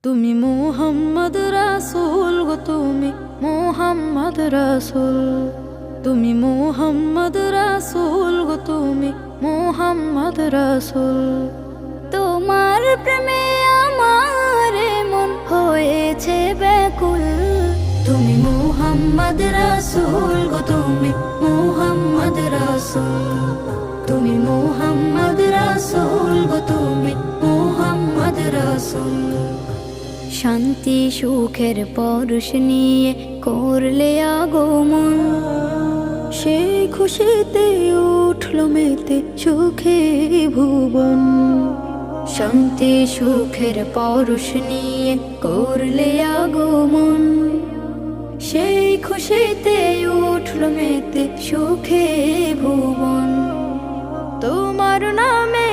তুমি মুহাম্মদ রাসূল গো, তুমি মুহাম্মদ রাসূল, তুমি মুহাম্মদ রাসূল গো, তুমি মুহাম্মদ রাসূল। তোমার প্রেমে আমার মন হয়েছে ব্যাকুল। তুমি মুহাম্মদ রাসূল গো, তুমি মুহাম্মদ রাসূল, তুমি মুহাম্মদ রাসূল গো, তুমি মুহাম্মদ রাসূল। শান্তি সুখের পরশ নিয়ে করলে আগমন, সেই খুশিতে উঠল মেতে সুখে ভুবন। শান্তি সুখের পরশ নিয়ে করলে আগমন, সেই খুশিতে উঠল মেতে সুখে ভুবন। তোমার নামে